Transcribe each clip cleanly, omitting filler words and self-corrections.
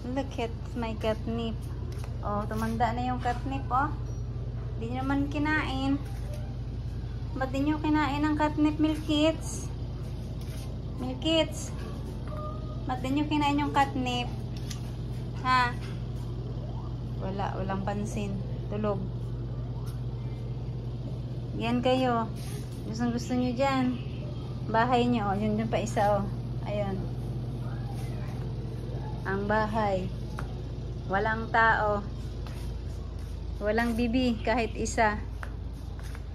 Look at my catnip. Oh, tumanda na yung catnip, oh. Hindi nyo naman kinain. Ba't di nyo kinain ang catnip, Milkits? Milkits? Ba't di nyo kinain yung catnip? Ha? Walang pansin. Tulog. Yan kayo. Gusto nyo dyan. Bahay nyo, oh. Yun pa isa, oh. Ayun. Ang bahay. Walang tao. Walang bibi kahit isa.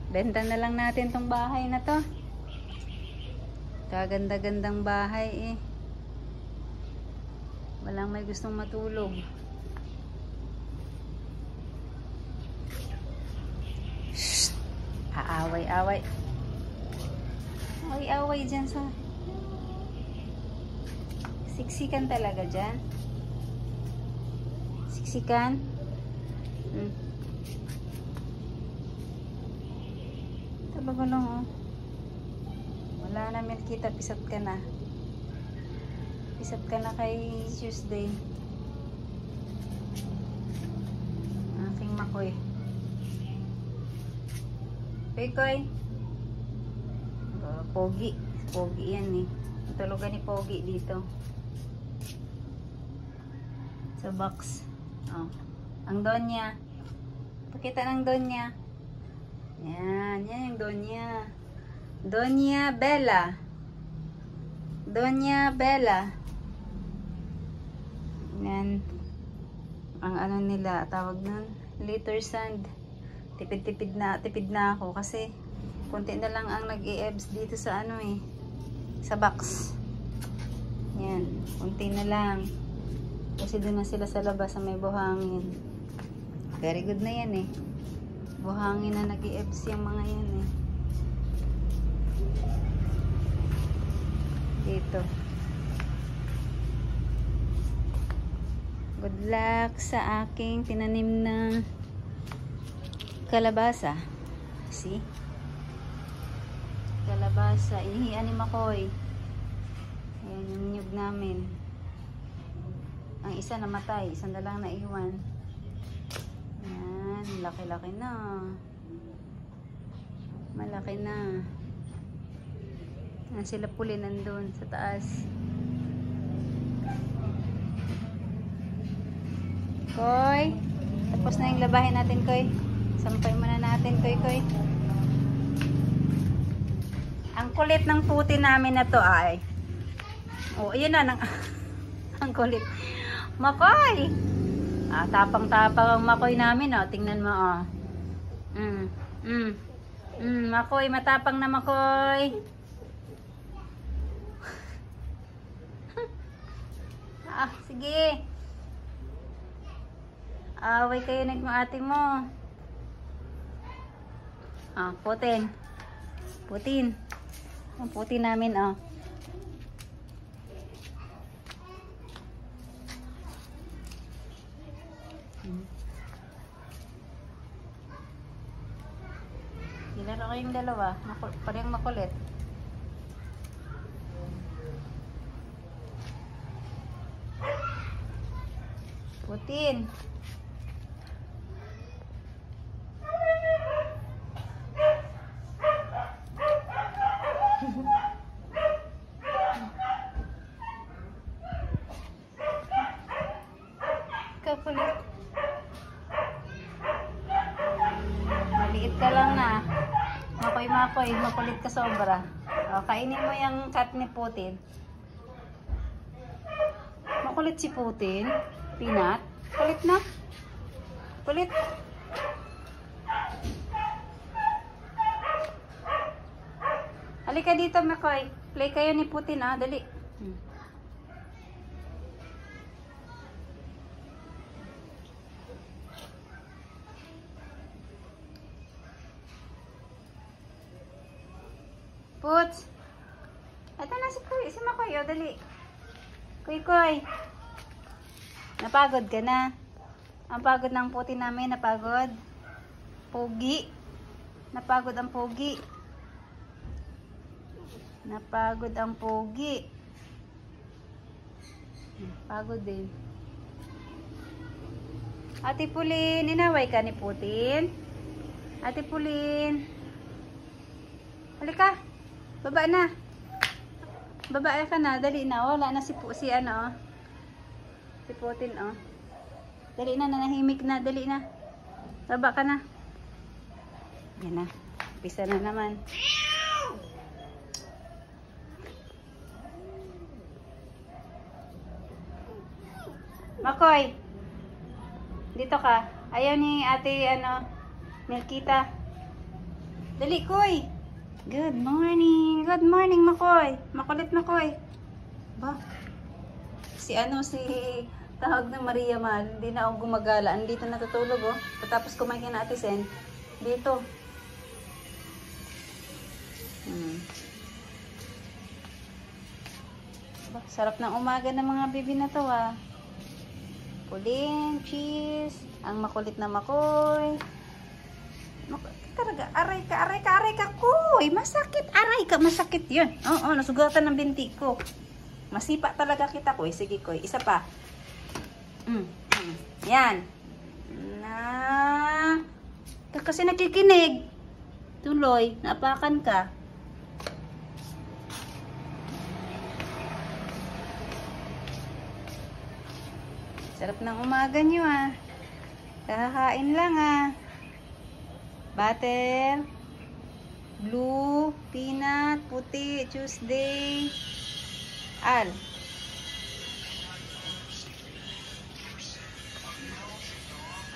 Benta na lang natin tong bahay na to. Kaganda-gandang bahay eh. Walang may gustong matulog. Shhh! Aaway-away. Away-away dyan sa... Siksikan talaga dyan. Siksikan. Ito ba gulong, oh. Wala na, Milkita. Pisat ka na. Pisat ka na kay Tuesday. Aking makoy. Koy. Pogi. Pogi yan eh. Tulugan ni Pogi dito. Sa box. Oh. Ang Donya. Pakita ng Donya. Yan yung Donya. Donya Bella. Donya Bella. Yan. Ang ano nila, tawag nun, litter sand. Tipid na ako kasi konti na lang ang nag-i-ebs dito sa ano eh. Sa box. Yan. Konti na lang. Kasi doon na sila sa labas sa may buhangin. Very good na yan eh. Buhangin na nag-i-ebs yung mga yan eh. Dito. Good luck sa aking tinanim na kalabasa. See? Kalabasa. Inihian ni Makoy. Ayan yung niyog namin. Ang isa namatay. Isang na lang naiwan. Ayan. Laki-laki na. Malaki na. Ayan sila puli nandun sa taas. Koy. Tapos na yung labahin natin, Koy. Sampay muna natin, Koy. Ang kulit ng puti namin na to ay. Oh, ayan na. Ang kulit. Makoy! Tapang-tapang ang Makoy namin, oh. Tingnan mo, oh. Makoy, matapang na Makoy. Sige. Away kayo ng ate mo. Putin. Ang puti namin, oh. Nilaro kayong dalawa. Parang makulit. Putin. Kakulit. Maliit ka lang na. Makoy, makulit ka sobra. Kainin mo yung cat ni Putin. Makulit si Putin. Peanut. Kulit na. Kulit. Halika dito, Makoy. Play kayo ni Putin, dali. Puts. Ito na si Makoy, dali. Koy. Napagod ka na. Ang pagod ng puti namin, napagod. Pogi. Napagod ang pogi. Pagod din. Ate Pulin, inaway ka ni Putin? Ate Pulin. Halika. Baba na. Baba ka na. Dali na. Wala na si ano. Si Putin, oh. Dali na. Nanahimik na. Dali na. Baba ka na. Yan na. Pisa na naman. Makoy. Dito ka. Ayaw ni ate, ano, Milkita. Dali, Koy. Good morning. Good morning, Makoy. Makulit, Makoy. Ba? Si tawag ng Maria Mal. Hindi na ako gumagala. Andito natutulog, oh. Patapos kumain na ate Sen. Dito. Ba, sarap ng umaga ng mga bibi na to, ah. Pulin, cheese, ang makulit na Makoy. Talaga, aray ka, Koy. Masakit, aray ka, masakit yun. Oo, nasugatan ng binti ko. Masipa talaga kita, Koy. Sige, Koy, isa pa. Yan. Kasi nakikinig. Tuloy, naapakan ka. Sarap ng umaga nyo, ah. Kakain lang, ah. Butter, blue, peanut, puti, Tuesday, al.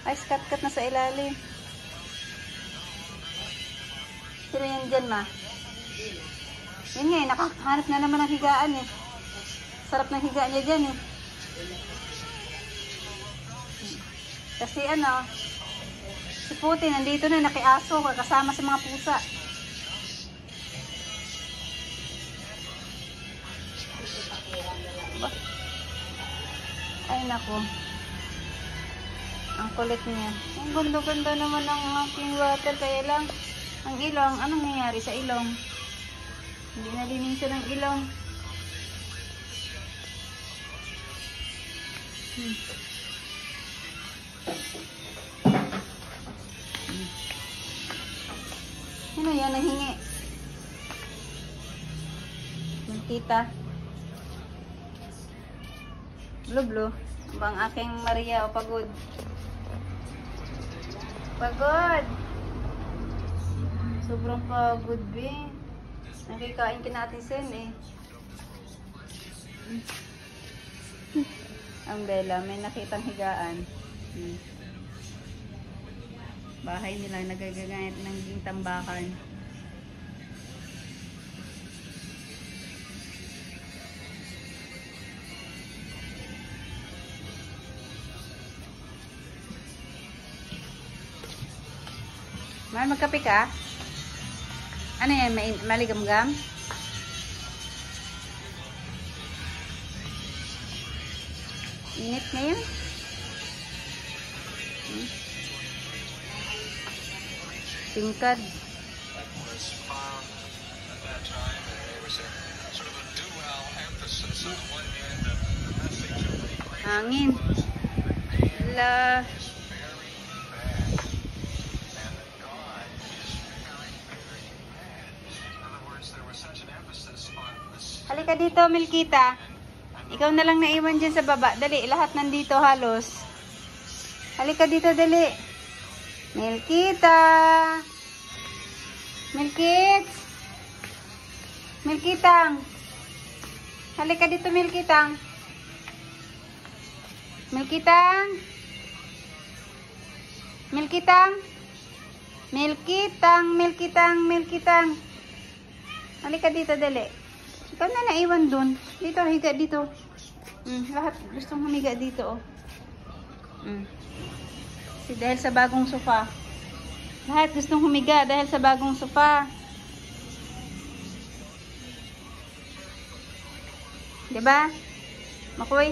Ay, skat-kat na sa ilalim. Sino yan dyan, ma? Yan nga, nakahanap na naman ng higaan, eh. Sarap ng higa niya dyan, eh. Kasi ano, si Putin nandito na nakiaso kasama sa mga pusa. Ay nako. Ang kulit niya. Ang ganda-ganda naman ang aking water. Kaya lang, ang ilong, anong nangyari sa ilong? Hindi nalinisan ng ilong. Ano yan, nahingi? Magkita. Blue. Bang aking Maria, o pagod. Pagod. Sobrang pagod, be. Nakikain ka natin sen, eh. Ang Bella, may nakitang higaan. Bahay nila nagagamit ng tambakan. Mahal, magkape ka? Ano yan? Maligam-gam? Init ngayon? Tingkad. Hangin. La. Halika dito, Milkita. Ikaw na lang naiwan dyan sa baba. Dali, lahat nandito halos. Halika dito, dali. Milkita. Milkitang. Halika dito, Milkitang. Milkitang. Halika dito, dali. Ikaw na naiwan dun. Dito, higa dito. Lahat gustong humiga dito, oh. Dahil sa bagong sofa. Lahat gustong humiga dahil sa bagong sofa. Diba? Makoy?